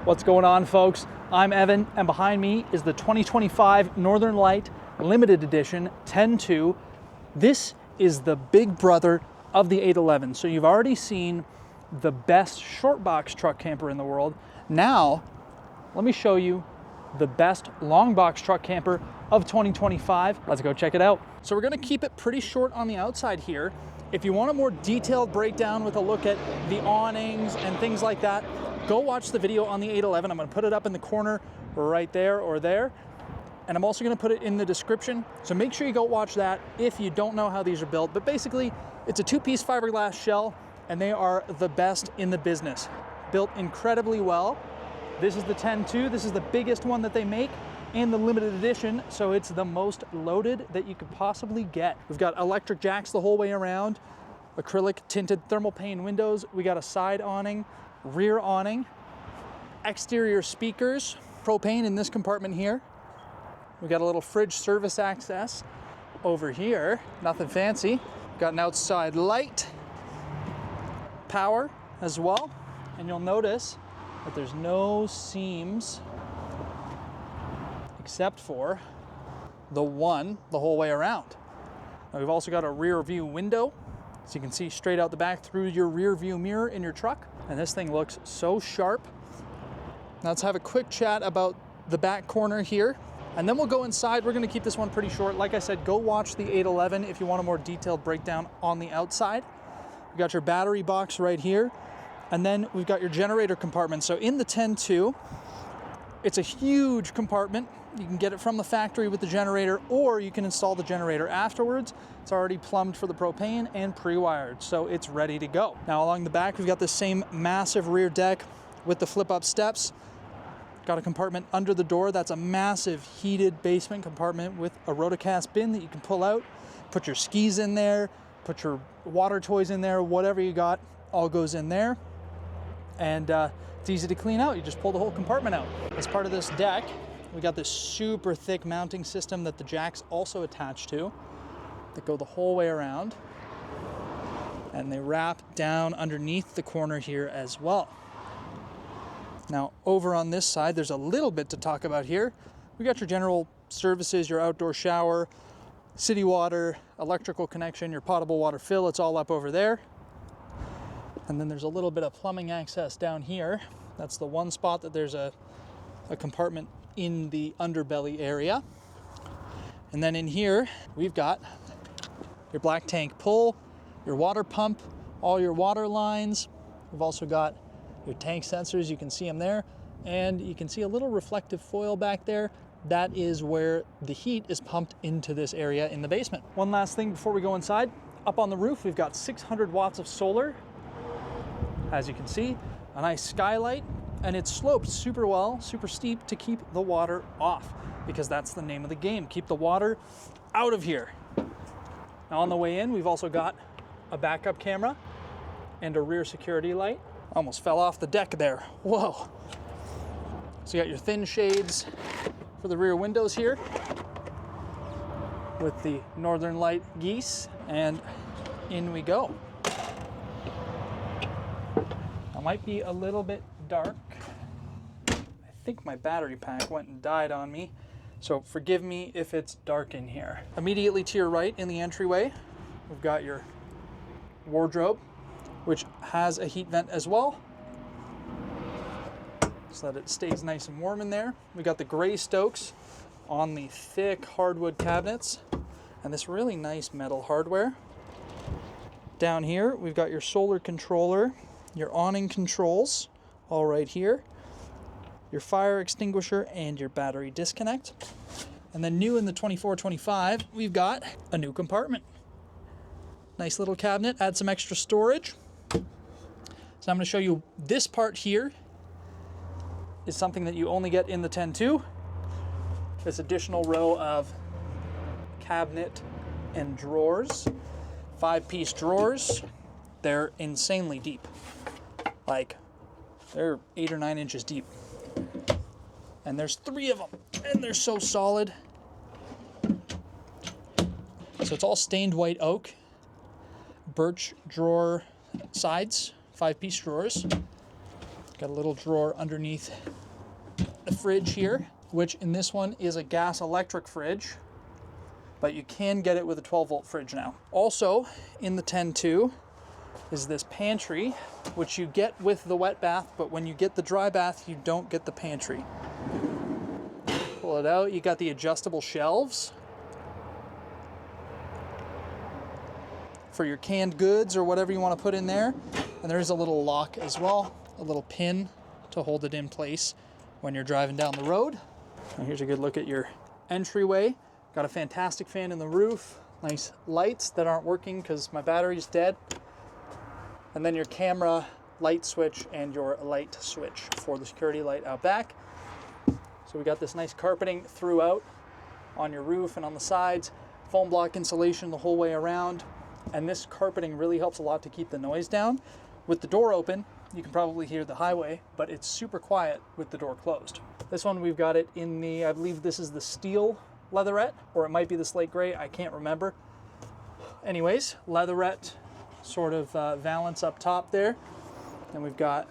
What's going on, folks? I'm Evan, and behind me is the 2025 Northern Lite Limited Edition 10.2. This is the big brother of the 811. So you've already seen the best short box truck camper in the world. Now, let me show you the best long box truck camper of 2025. Let's go check it out. So we're gonna keep it pretty short on the outside here. If you want a more detailed breakdown with a look at the awnings and things like that, go watch the video on the 811. I'm gonna put it up in the corner right there or there. And I'm also gonna put it in the description. So make sure you go watch that if you don't know how these are built. But basically, it's a two-piece fiberglass shell, and they are the best in the business. Built incredibly well. This is the 10.2. This is the biggest one that they make in the limited edition, so it's the most loaded that you could possibly get. We've got electric jacks the whole way around, acrylic tinted thermal pane windows. We got a side awning, rear awning, exterior speakers, propane in this compartment here. We got a little fridge service access over here, nothing fancy. Got an outside light, power as well, and you'll notice that there's no seams except for the one the whole way around. Now we've also got a rear view window, so you can see straight out the back through your rear view mirror in your truck. And this thing looks so sharp. Now let's have a quick chat about the back corner here, and then we'll go inside. We're gonna keep this one pretty short. Like I said, go watch the 811 if you want a more detailed breakdown on the outside. We've got your battery box right here, and then we've got your generator compartment. So in the 10.2, it's a huge compartment. You can get it from the factory with the generator, or you can install the generator afterwards. It's already plumbed for the propane and pre-wired, so it's ready to go. Now along the back, we've got the same massive rear deck with the flip-up steps. Got a compartment under the door. That's a massive heated basement compartment with a rotocast bin that you can pull out, put your skis in there, put your water toys in there, whatever you got, all goes in there. And it's easy to clean out. You just pull the whole compartment out. As part of this deck, we got this super thick mounting system that the jacks also attach to that go the whole way around, and they wrap down underneath the corner here as well. Now over on this side, there's a little bit to talk about here. We got your general services, your outdoor shower, city water, electrical connection, your potable water fill. It's all up over there. And then there's a little bit of plumbing access down here. That's the one spot that there's a compartment in the underbelly area. And then in here, we've got your black tank pull, your water pump, all your water lines. We've also got your tank sensors. You can see them there. And you can see a little reflective foil back there. That is where the heat is pumped into this area in the basement. One last thing before we go inside. Up on the roof, we've got 600 watts of solar. As you can see, a nice skylight, and it's sloped super well, super steep to keep the water off, because that's the name of the game. Keep the water out of here. Now on the way in, we've also got a backup camera and a rear security light. Almost fell off the deck there. Whoa. So you got your thin shades for the rear windows here with the Northern Lite geese, and in we go. It might be a little bit dark. I think my battery pack went and died on me, so forgive me if it's dark in here. Immediately to your right in the entryway, we've got your wardrobe, which has a heat vent as well, so that it stays nice and warm in there. We got the GREYSTOKES on the thick hardwood cabinets, and this really nice metal hardware. Down here, we've got your solar controller, your awning controls, all right here, your fire extinguisher, and your battery disconnect. And then new in the 24-25, we've got a new compartment. Nice little cabinet, add some extra storage. So I'm gonna show you this part here is something that you only get in the 10.2. This additional row of cabinet and drawers, 5-piece drawers. They're insanely deep. Like, they're 8 or 9 inches deep. And there's 3 of them, and they're so solid. So it's all stained white oak, birch drawer sides, 5-piece drawers. Got a little drawer underneath the fridge here, which in this one is a gas electric fridge, but you can get it with a 12-volt fridge now. Also in the 10.2 is this pantry, which you get with the wet bath, but when you get the dry bath, you don't get the pantry. Pull it out, you got the adjustable shelves for your canned goods or whatever you want to put in there. And there's a little lock as well, a little pin to hold it in place when you're driving down the road. And here's a good look at your entryway. Got a fantastic fan in the roof, nice lights that aren't working because my battery's dead. And then your camera light switch and your light switch for the security light out back. So we got this nice carpeting throughout on your roof and on the sides, foam block insulation the whole way around. And this carpeting really helps a lot to keep the noise down. With the door open, you can probably hear the highway, but it's super quiet with the door closed. This one, we've got it in the, I believe this is the steel leatherette, or it might be the slate gray, I can't remember. Anyways, leatherette sort of valance up top there. And we've got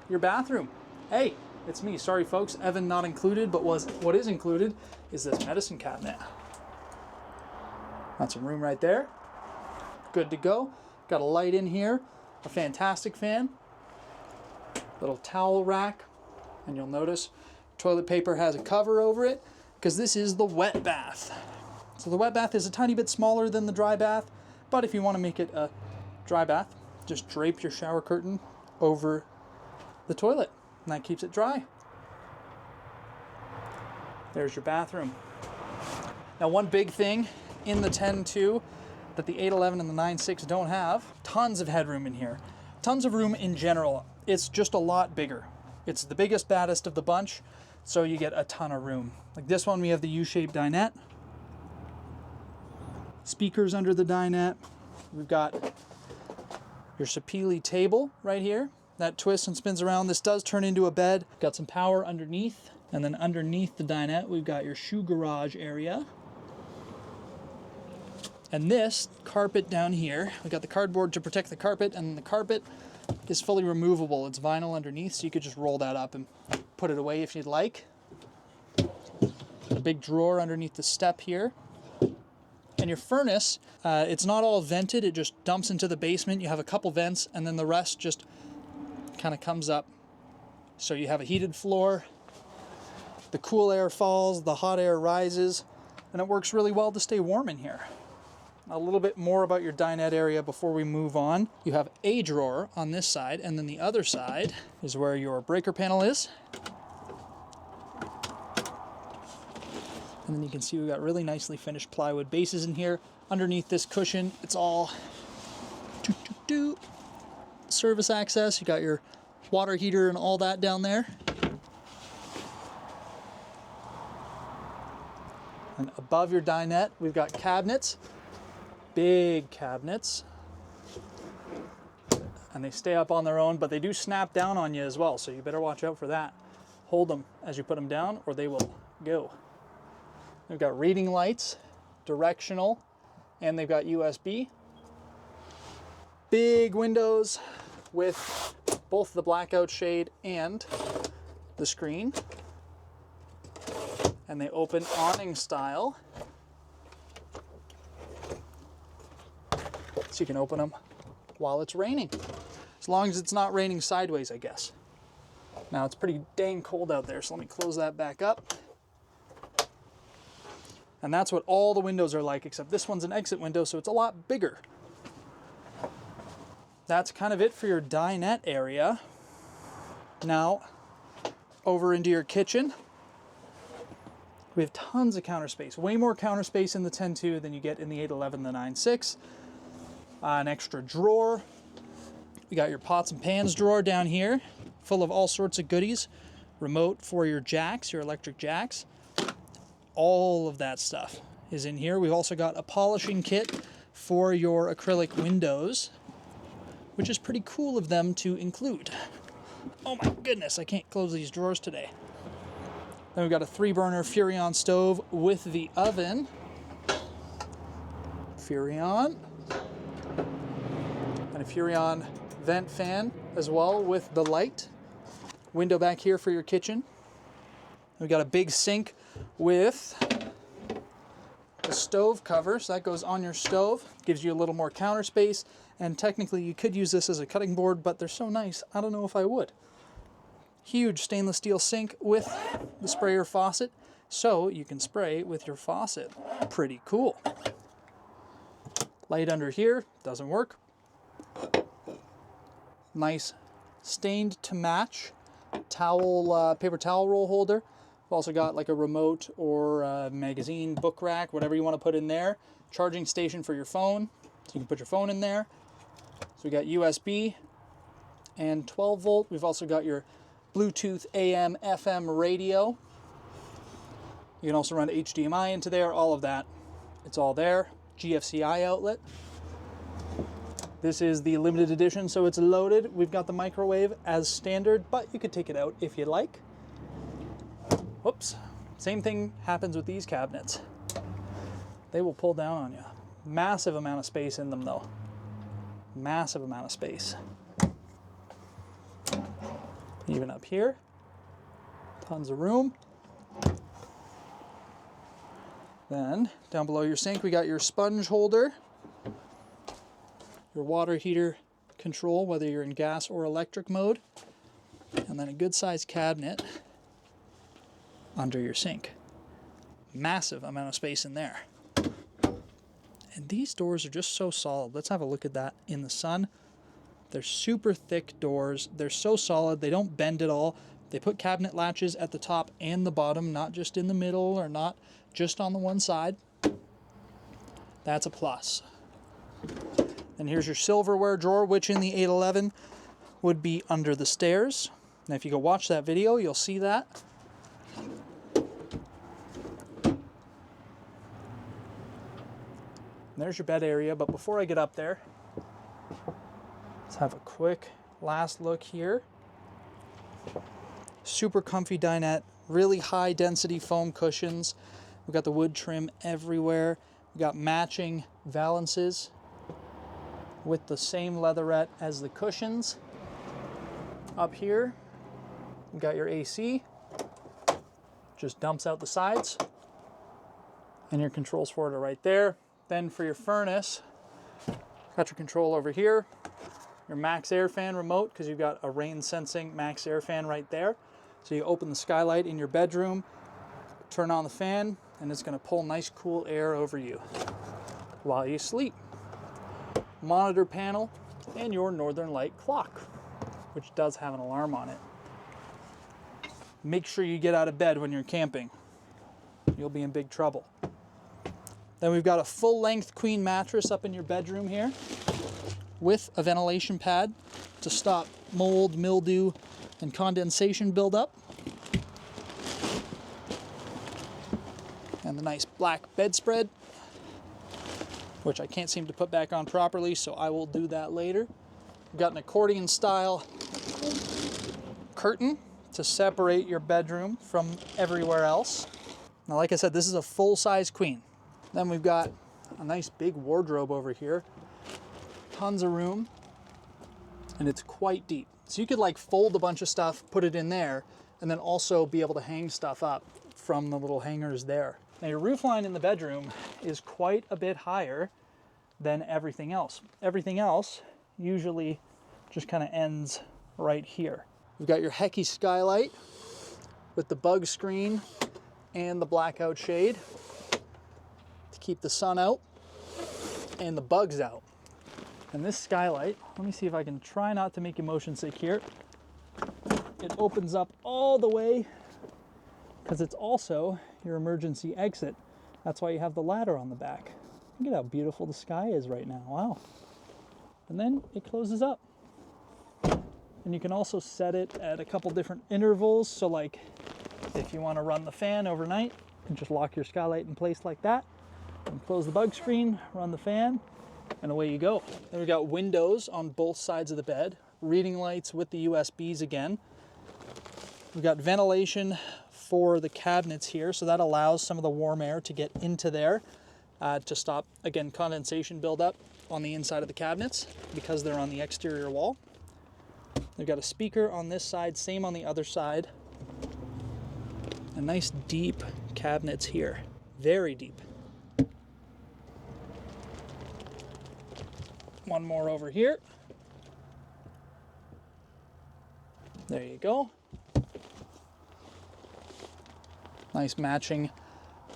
your bathroom. Hey, it's me, sorry folks, Evan not included, but what is included is this medicine cabinet. Got some room right there. Good to go. Got a light in here, a fantastic fan, little towel rack, and you'll notice toilet paper has a cover over it because this is the wet bath. So the wet bath is a tiny bit smaller than the dry bath, but if you want to make it a dry bath, just drape your shower curtain over the toilet and that keeps it dry. There's your bathroom. Now, one big thing in the 10.2 that the 811 and the 9.6 don't have, tons of headroom in here. Tons of room in general. It's just a lot bigger. It's the biggest, baddest of the bunch, so you get a ton of room. Like this one, we have the U-shaped dinette. Speakers under the dinette. We've got your Sapili table right here. That twists and spins around. This does turn into a bed. Got some power underneath. And then underneath the dinette, we've got your shoe garage area. And this carpet down here, we got the cardboard to protect the carpet, and the carpet is fully removable. It's vinyl underneath, so you could just roll that up and put it away if you'd like. A big drawer underneath the step here. And your furnace, it's not all vented, it just dumps into the basement. You have a couple vents, and then the rest just kind of comes up. So you have a heated floor, the cool air falls, the hot air rises, and it works really well to stay warm in here. A little bit more about your dinette area before we move on. You have a drawer on this side, and then the other side is where your breaker panel is. And then you can see we've got really nicely finished plywood bases in here. Underneath this cushion, it's all service access. You got your water heater and all that down there. And above your dinette, we've got cabinets. Big cabinets, and they stay up on their own, but they do snap down on you as well, so you better watch out for that. Hold them as you put them down or they will go. They've got reading lights, directional, and they've got USB. Big windows with both the blackout shade and the screen, and they open awning style. So you can open them while it's raining. As long as it's not raining sideways, I guess. Now it's pretty dang cold out there, so let me close that back up. And that's what all the windows are like, except this one's an exit window, so it's a lot bigger. That's kind of it for your dinette area. Now, over into your kitchen. We have tons of counter space, way more counter space in the 10.2 than you get in the 811 and the 9.6. An extra drawer. We got your pots and pans drawer down here, full of all sorts of goodies. Remote for your jacks, your electric jacks. All of that stuff is in here. We've also got a polishing kit for your acrylic windows, which is pretty cool of them to include. Oh my goodness, I can't close these drawers today. Then we've got a 3-burner Furrion stove with the oven. Furrion. And a Furrion vent fan as well with the light. Window back here for your kitchen. We've got a big sink with a stove cover, so that goes on your stove, gives you a little more counter space, and technically you could use this as a cutting board, but they're so nice, I don't know if I would. Huge stainless steel sink with the sprayer faucet, so you can spray with your faucet. Pretty cool. Light under here, doesn't work. Nice stained to match towel, paper towel roll holder. We've also got like a remote or a magazine, book rack, whatever you want to put in there. Charging station for your phone, so you can put your phone in there. So we got USB and 12 volt. We've also got your Bluetooth AM, FM radio. You can also run HDMI into there, all of that. It's all there. GFCI outlet. This is the limited edition, so it's loaded. We've got the microwave as standard, but you could take it out if you'd like. Whoops. Same thing happens with these cabinets. They will pull down on you. Massive amount of space in them though. Massive amount of space. Even up here. Tons of room. Then down below your sink we got your sponge holder. Your water heater control, whether you're in gas or electric mode. And then a good sized cabinet under your sink. Massive amount of space in there. And these doors are just so solid. Let's have a look at that in the sun. They're super thick doors. They're so solid. They don't bend at all. They put cabinet latches at the top and the bottom, not just in the middle or not just on the one side. That's a plus. And here's your silverware drawer, which in the 811 would be under the stairs. Now if you go watch that video, you'll see that. There's your bed area, but before I get up there, let's have a quick last look here. Super comfy dinette, really high density foam cushions. We've got the wood trim everywhere. We've got matching valances with the same leatherette as the cushions. Up here, we've got your AC. Just dumps out the sides. And your controls for it are right there. Then for your furnace, got your control over here, your max air fan remote, because you've got a rain sensing max air fan right there. So you open the skylight in your bedroom, turn on the fan, and it's gonna pull nice cool air over you while you sleep. Monitor panel and your Northern Light clock, which does have an alarm on it. Make sure you get out of bed when you're camping. You'll be in big trouble. Then we've got a full-length queen mattress up in your bedroom here with a ventilation pad to stop mold, mildew, and condensation buildup. And the nice black bedspread, which I can't seem to put back on properly, so I will do that later. We've got an accordion-style curtain to separate your bedroom from everywhere else. Now, like I said, this is a full-size queen. Then we've got a nice big wardrobe over here. Tons of room. And it's quite deep. So you could like fold a bunch of stuff, put it in there, and then also be able to hang stuff up from the little hangers there. Now your roof line in the bedroom is quite a bit higher than everything else. Everything else usually just kind of ends right here. We've got your Hecky skylight with the bug screen and the blackout shade to keep the sun out and the bugs out. And this skylight, let me see if I can try not to make you motion sick here. It opens up all the way because it's also your emergency exit. That's why you have the ladder on the back. Look at how beautiful the sky is right now. Wow. And then it closes up. And you can also set it at a couple different intervals. So like if you want to run the fan overnight, you can just lock your skylight in place like that and close the bug screen, run the fan, and away you go. Then we've got windows on both sides of the bed, reading lights with the USBs again. We've got ventilation for the cabinets here, so that allows some of the warm air to get into there to stop, again, condensation buildup on the inside of the cabinets because they're on the exterior wall. They've got a speaker on this side, same on the other side. A nice deep cabinets here, very deep. One more over here. There you go. Nice matching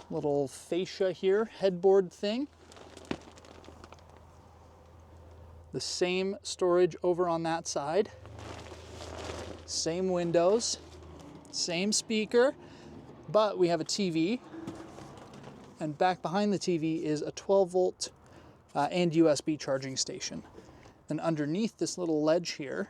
little fascia here, headboard thing. The same storage over on that side. Same windows, same speaker, but we have a TV. And back behind the TV is a 12-volt and USB charging station. And underneath this little ledge here,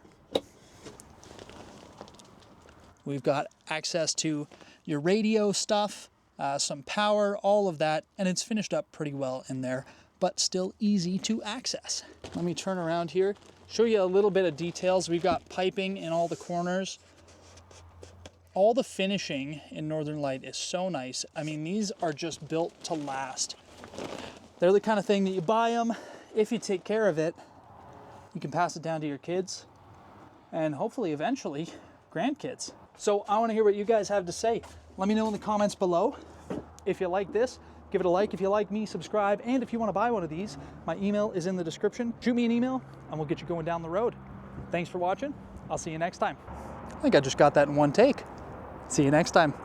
we've got access to your radio stuff, some power, all of that, and it's finished up pretty well in there, but still easy to access. Let me turn around here, show you a little bit of details. We've got piping in all the corners. All the finishing in Northern Lite is so nice. I mean, these are just built to last. They're the kind of thing that you buy them, if you take care of it, you can pass it down to your kids and hopefully eventually grandkids. So I want to hear what you guys have to say. Let me know in the comments below. If you like this, give it a like. If you like me, subscribe. And if you want to buy one of these, my email is in the description. Shoot me an email and we'll get you going down the road. Thanks for watching. I'll see you next time. I think I just got that in one take. See you next time.